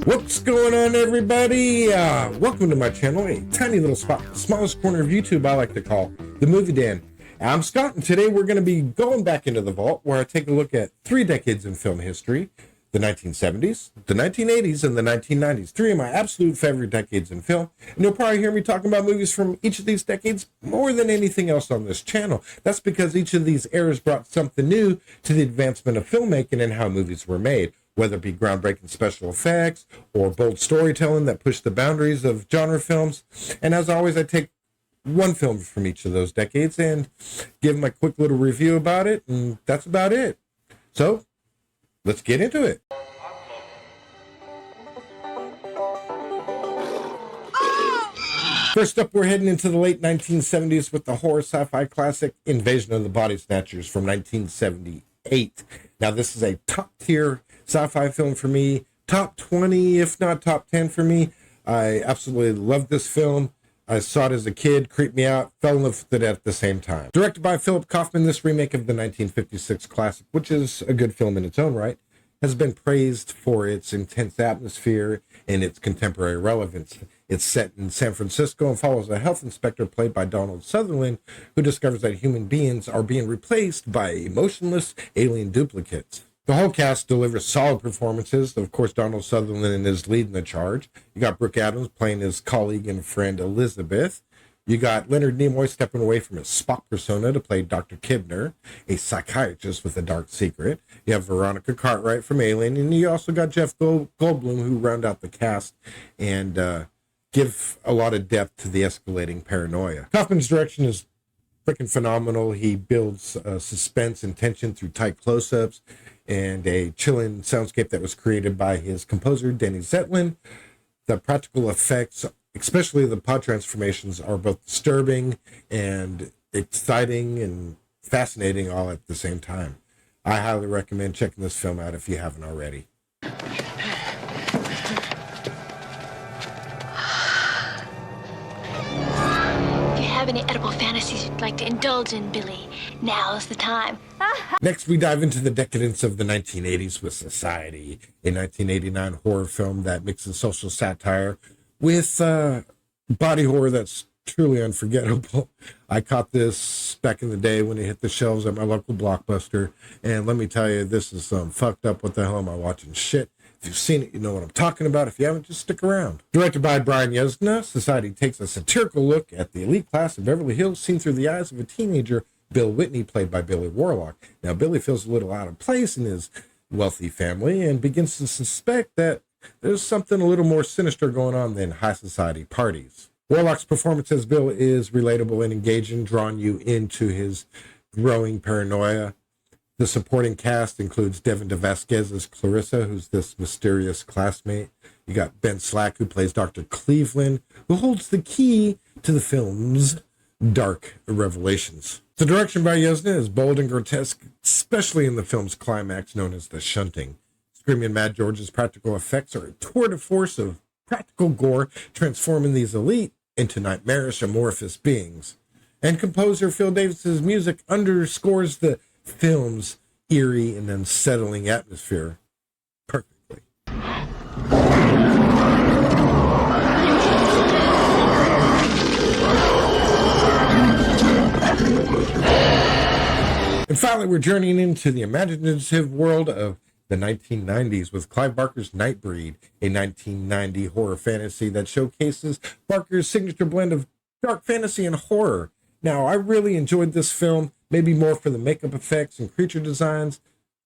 What's going on, everybody? Welcome to my channel, a tiny little spot, the smallest corner of YouTube I like to call the Movie Den. I'm Scott, and today we're going to be going back into the vault where I take a look at 3 decades in film history: the 1970s, the 1980s, and the 1990s. 3 of my absolute favorite decades in film, and you'll probably hear me talking about movies from each of these decades more than anything else on this channel. That's because each of these eras brought something new to the advancement of filmmaking and how movies were made, whether it be groundbreaking special effects or bold storytelling that pushed the boundaries of genre films. And as always, I take one film from each of those decades and give my quick little review about it, and that's about it. So, let's get into it. First up, we're heading into the late 1970s with the horror sci-fi classic Invasion of the Body Snatchers from 1978. Now, this is a top-tier sci-fi film for me, top 20, if not top 10 for me. I absolutely love this film. I saw it as a kid, creeped me out, fell in love with it at the same time. Directed by Philip Kaufman, this remake of the 1956 classic, which is a good film in its own right, has been praised for its intense atmosphere and its contemporary relevance. It's set in San Francisco and follows a health inspector played by Donald Sutherland, who discovers that human beings are being replaced by emotionless alien duplicates. The whole cast delivers solid performances. Of course, Donald Sutherland is leading the charge. You got Brooke Adams playing his colleague and friend Elizabeth. You got Leonard Nimoy stepping away from his Spock persona to play Dr. Kibner, a psychiatrist with a dark secret. You have Veronica Cartwright from Alien, and you also got Jeff Goldblum, who round out the cast and give a lot of depth to the escalating paranoia. Kaufman's direction is freaking phenomenal. He builds suspense and tension through tight close-ups and a chilling soundscape that was created by his composer, Denny Zetlin. The practical effects, especially the pod transformations, are both disturbing and exciting and fascinating all at the same time. I highly recommend checking this film out if you haven't already. Have any edible fantasies you'd like to indulge in, Billy? Now's the time. Next, we dive into the decadence of the 1980s with Society, a 1989 horror film that mixes social satire with body horror that's truly unforgettable. I caught this back in the day when it hit the shelves at my local Blockbuster, and let me tell you, this is fucked up. What the hell am I watching? Shit. If you've seen it, you know what I'm talking about. If you haven't, just stick around. Directed by Brian Yuzna, Society takes a satirical look at the elite class of Beverly Hills seen through the eyes of a teenager, Bill Whitney, played by Billy Warlock. Now, Billy feels a little out of place in his wealthy family and begins to suspect that there's something a little more sinister going on than high society parties. Warlock's performance as Bill is relatable and engaging, drawing you into his growing paranoia. The supporting cast includes Devin DeVasquez as Clarissa, who's this mysterious classmate. You got Ben Slack, who plays Dr. Cleveland, who holds the key to the film's dark revelations. The direction by Yuzna is bold and grotesque, especially in the film's climax known as the shunting. Screaming Mad George's practical effects are a tour de force of practical gore, transforming these elite into nightmarish amorphous beings. And composer Phil Davis's music underscores the film's eerie and unsettling atmosphere perfectly. And finally, we're journeying into the imaginative world of the 1990s with Clive Barker's Nightbreed, a 1990 horror fantasy that showcases Barker's signature blend of dark fantasy and horror. Now, I really enjoyed this film, maybe more for the makeup effects and creature designs,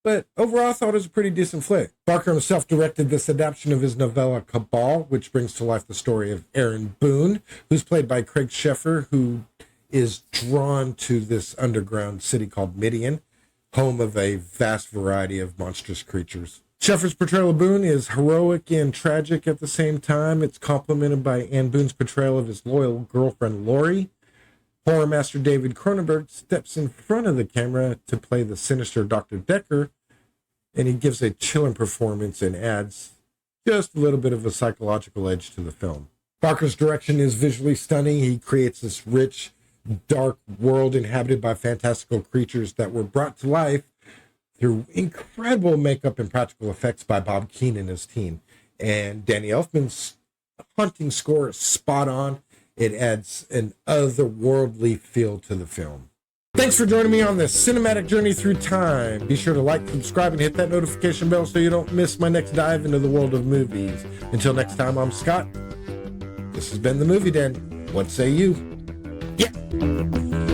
but overall I thought it was a pretty decent flick. Barker himself directed this adaptation of his novella Cabal, which brings to life the story of Aaron Boone, who's played by Craig Sheffer, who is drawn to this underground city called Midian, home of a vast variety of monstrous creatures. Sheffer's portrayal of Boone is heroic and tragic at the same time. It's complemented by Anne Boone's portrayal of his loyal girlfriend Lori. Horror master David Cronenberg steps in front of the camera to play the sinister Dr. Decker, and he gives a chilling performance and adds just a little bit of a psychological edge to the film. Barker's direction is visually stunning. He creates this rich, dark world inhabited by fantastical creatures that were brought to life through incredible makeup and practical effects by Bob Keane and his team. And Danny Elfman's haunting score is spot on. It adds an otherworldly feel to the film. Thanks for joining me on this cinematic journey through time. Be sure to like, subscribe, and hit that notification bell so you don't miss my next dive into the world of movies. Until next time, I'm Scott. This has been The Movie Den. What say you? Yeah.